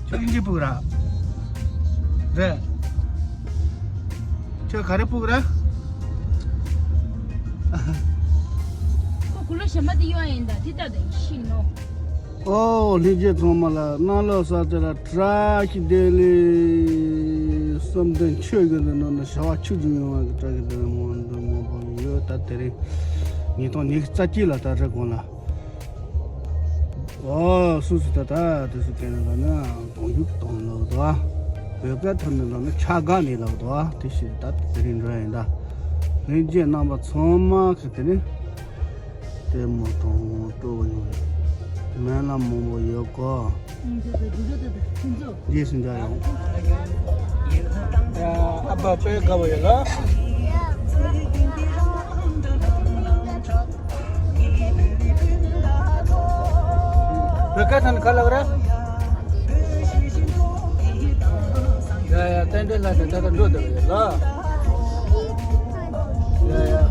저 인지 보라. 네. 저 가래 보라. 그 굴러 셔마디 요인다. 티다데 신노. 오, 리제 도마라. 나로 사자라 트라키 데리 something chug는 너 샤와 추중요 저기 뭐도 뭐 보여 따들이 니도 니 짜지라 따르고나. 오, 수수다다 그래서 되는 거는 동육 동로도와 외가 터는 거는 차가니로도와 뜻이 다 드린 거인다. 이제 남아 처마 그때는 데모도 또 매나 뭐 요거 예순자요. 야, 아빠 배 가봐야라. Berkatan kalau kira, ya tender lah, tender dua dah lah, ya.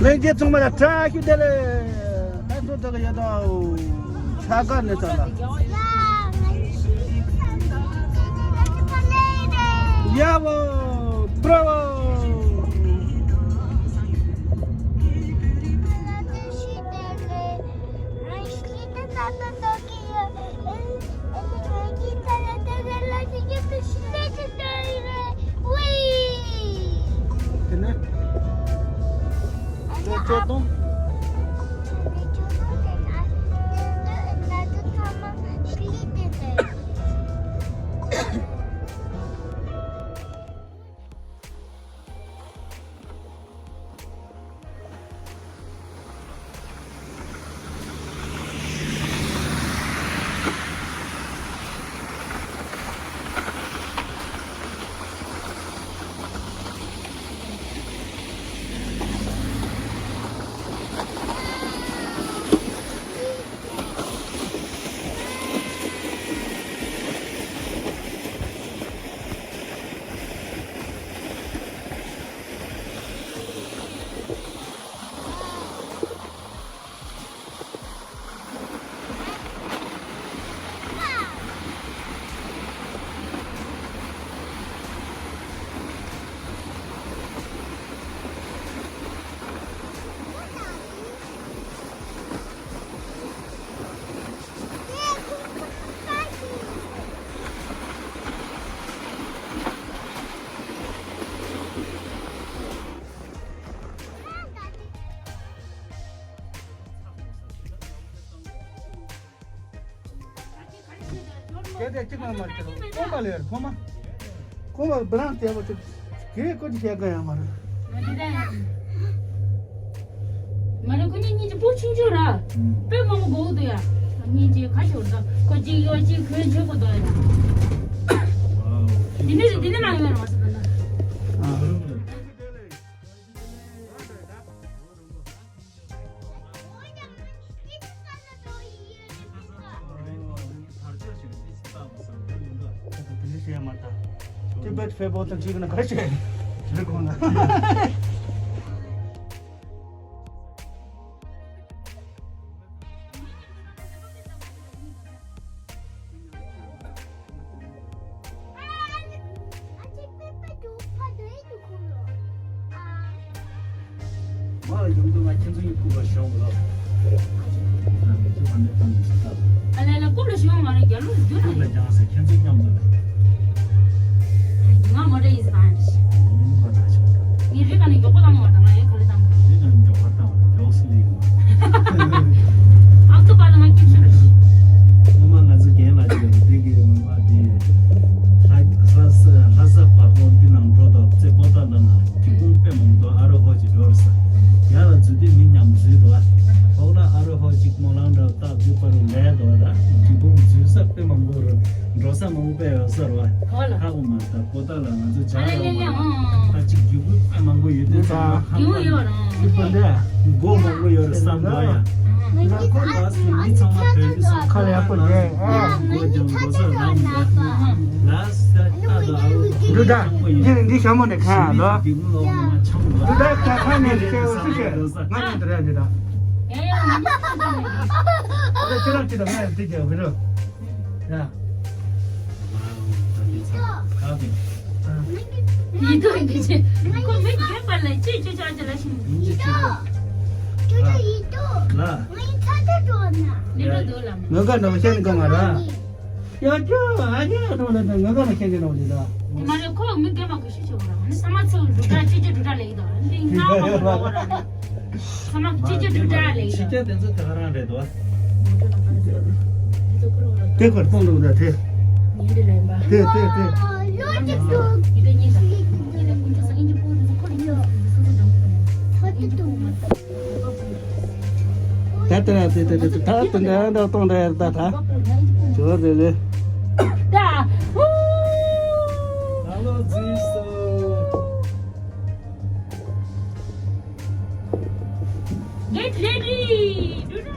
Lagi cuma ada trak itu le, itu tak ada tahu. Chaga ne chala. Yavo, bravo. Kena? Cocok. Kaya chicken market. Koma le, koma brand ya bachcho. Kaya kuch kya gaya hamara. Mane kuni ni bo chunjura. Pe mama go do ya. Ni je ka shorda. Ko ji yo ji kwe je ko do ya. Dine ma ngena wasa da. Tibet fe बहुत अच्छी करना कर चाहिए देखो ना मार जो मैं चिंतु को बचाऊं ला अरे ना को बचाऊं मारे क्या लो जो ना जहाँ से चिंतु क्या मतलब Mama is Spanish. You reckon you go on more than I call it? You don't know what I'm doing. How to buy my kitchen? Mama has a game like the big has a perform in and brought up the bottom and people payment to Arahoji Dorsa. Yara Judy Minyam Zero. Ola Arahoji Molanda, that people led or that. People use a payment. Rosa Mumbai Sarva. How much the Potala and the child? I think you mango you did. You put there. Go mango your son. Duda, ini sama deh kan, loh. Duda kakak nih, mana terlihat Duda? Udah cerita mana tiga, betul? Ya. Itu sih. Kok mikir balik cucu aja lah sih. Lah. Dia dulu. Nggak ada macam ni kau marah. Ya cuy, aja orang dah nggak ada macam ni orang dah. Mana kau mikir mak cucu orang. Sama cucu duda lagi dah. Ini nama orang. Sama cucu duda lagi. 진짜 된서 대가라 그래도. Tekor pun dah teh. Ini lain bah. Teh. Itu ni dah. Ini kunci sangat jemput. Tah tengah dah tong dah tah. Coba deh. Dah. Halo Ziso. Get ready. Duda.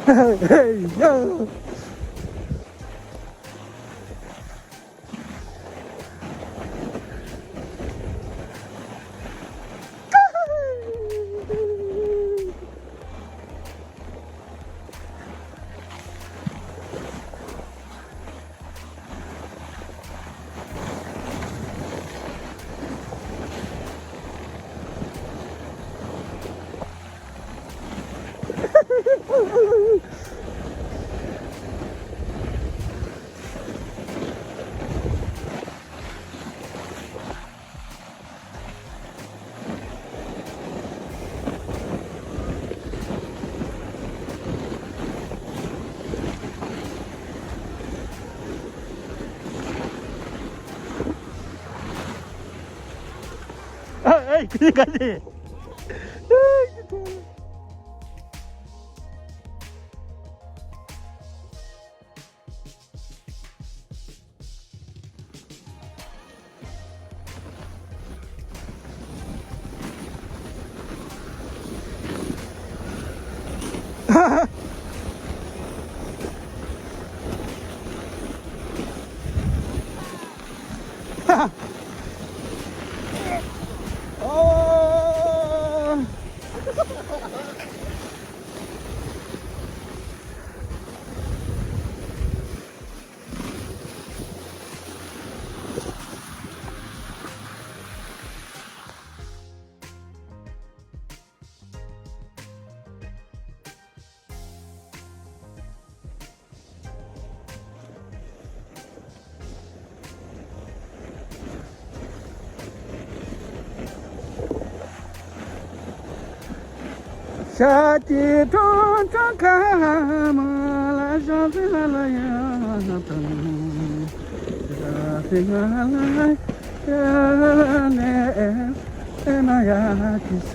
Hey, yo. 에이, 그냥 가지. 어. Shati ton kama la shati la ya tan shati la ya ne na ya kis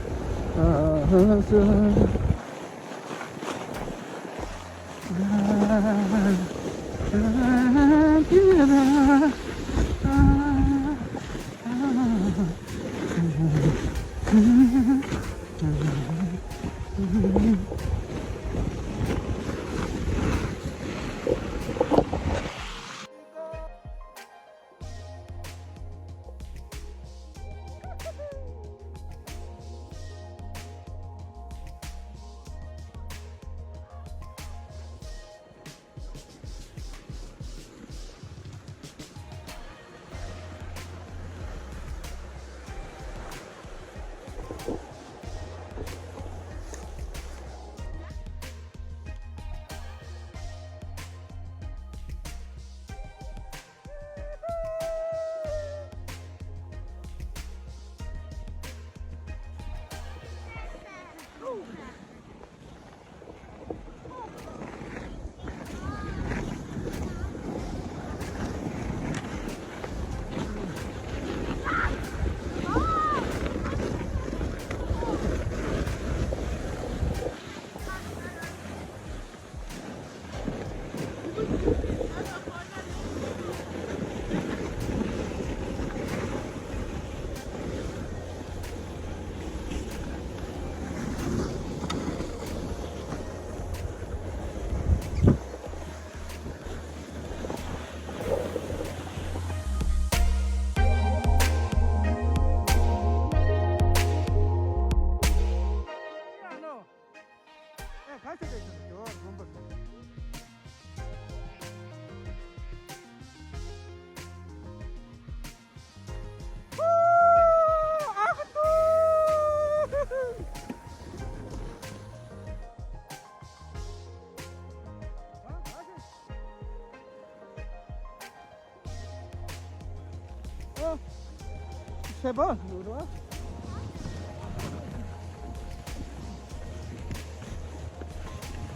C'est bon, le droit.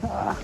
Ah.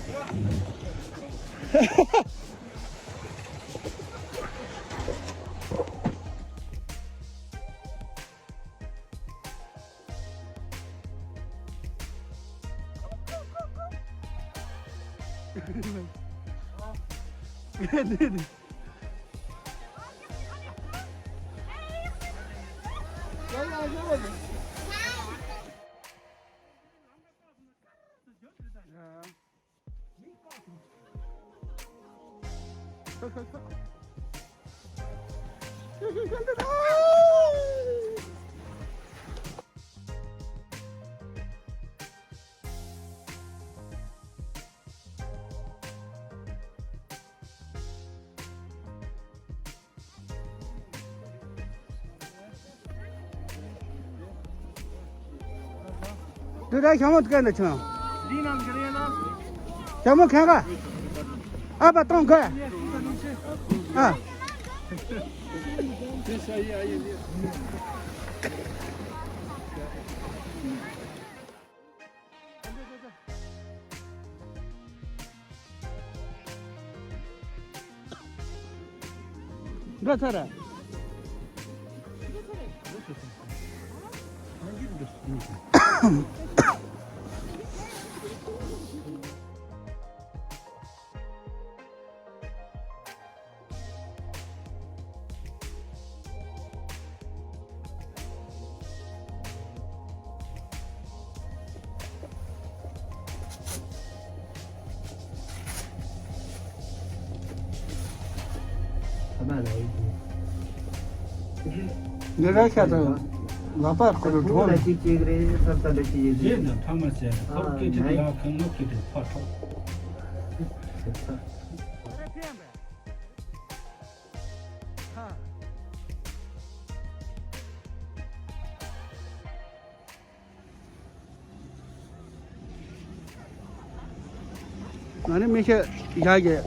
对，小猫干的成。小猫看看，啊，把灯开，啊。몇 차례? 내가 해서 나빠 그걸 돈 얘는 타마세 거기들이야 건너기들 파토 나는 몇개 이야기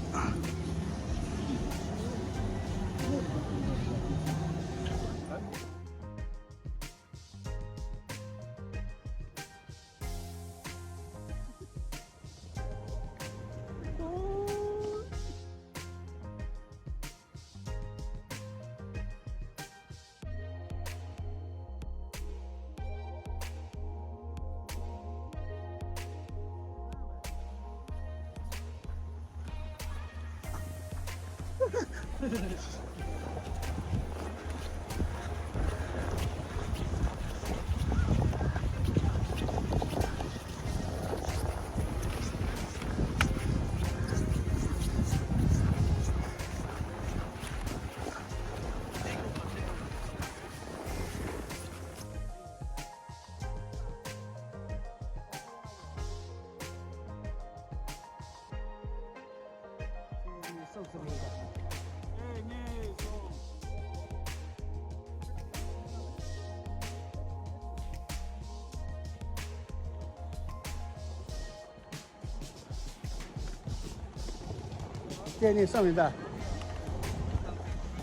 店里上面的，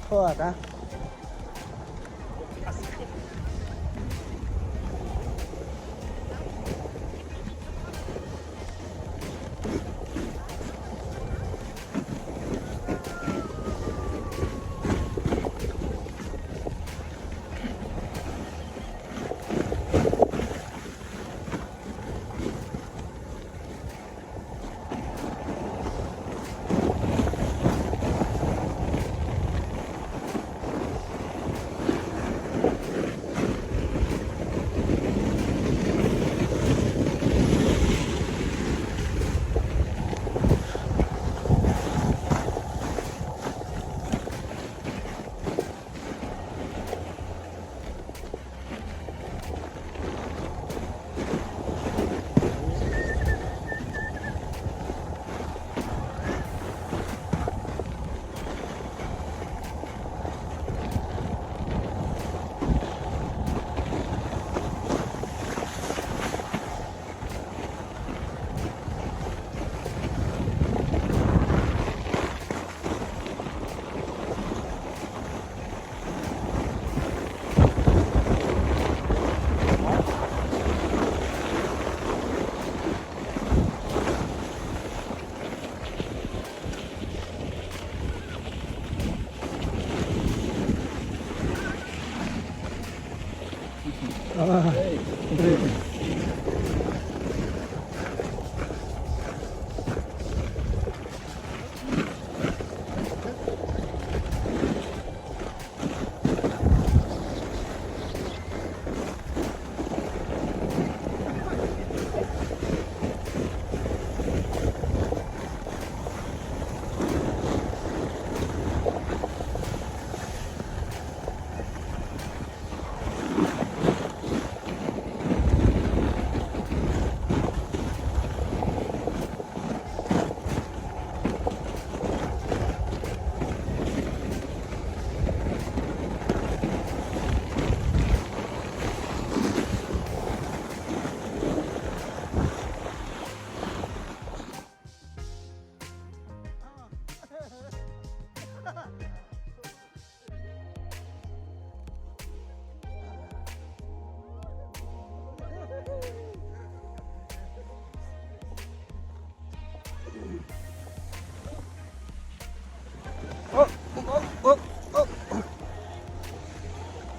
好的。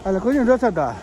알아 그냥 넣었다.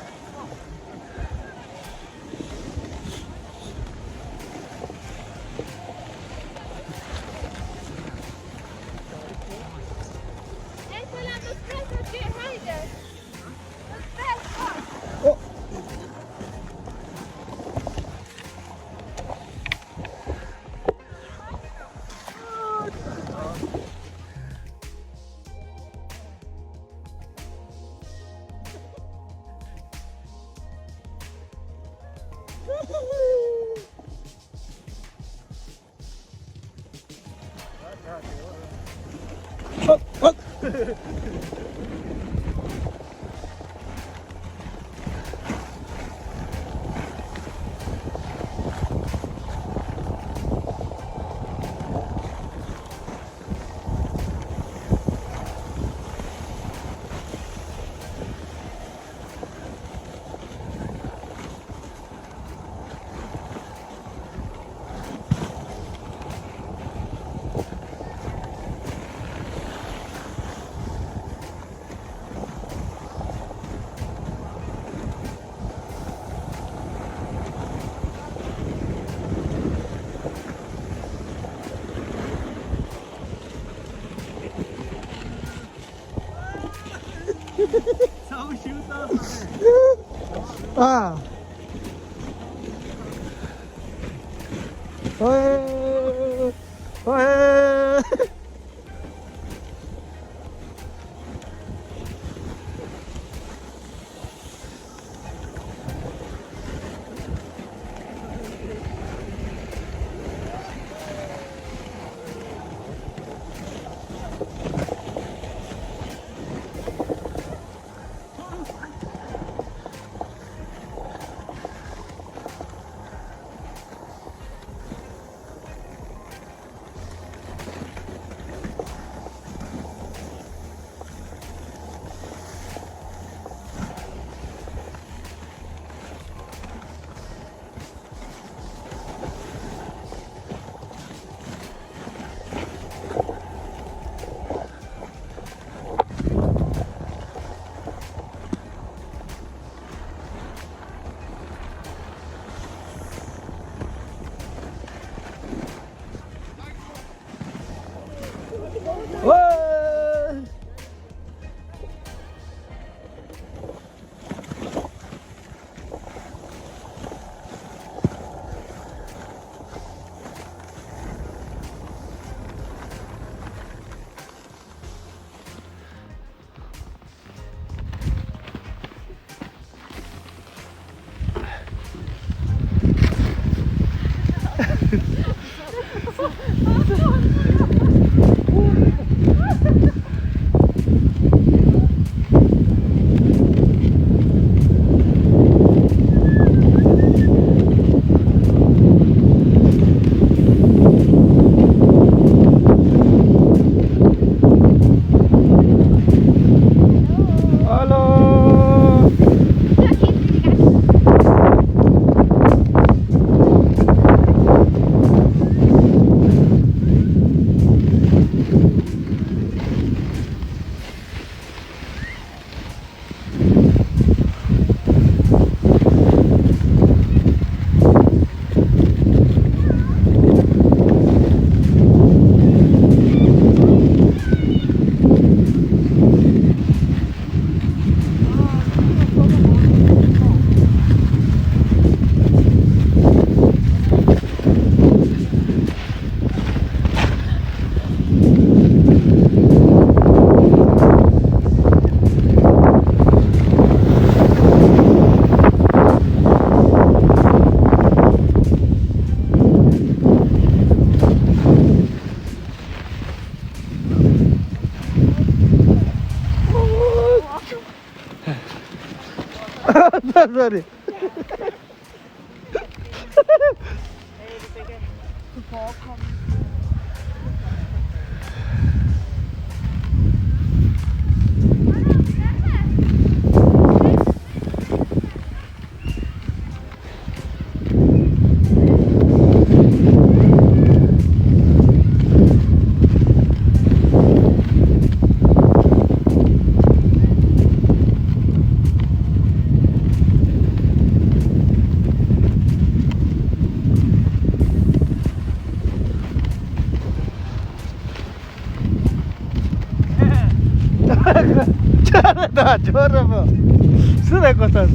아. 어이. 어이. Sorry. 저러면 쓰레 것아서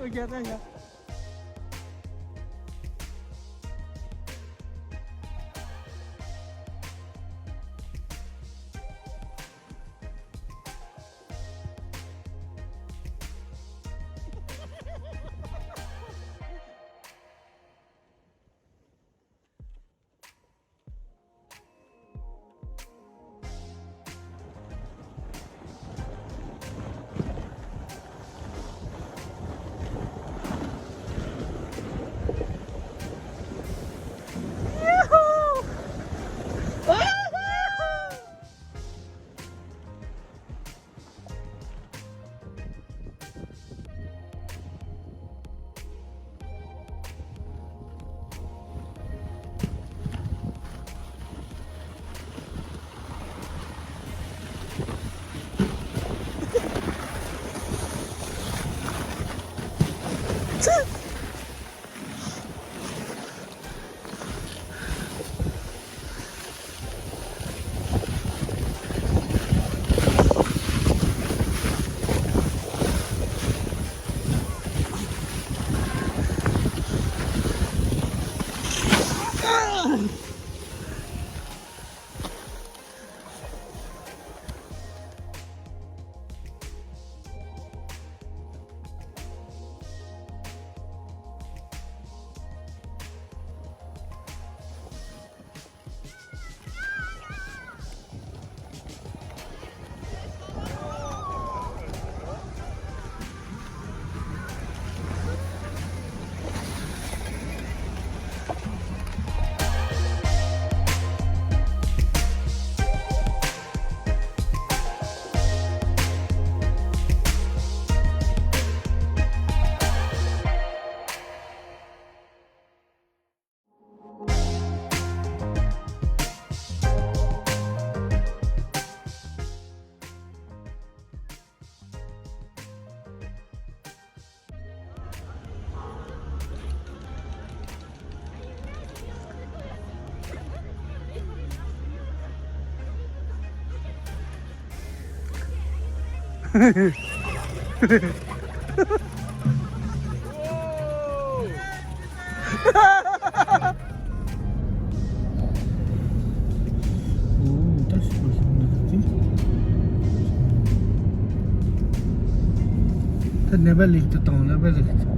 Aku jatahnya. 레벨 리트 땅 레벨 리트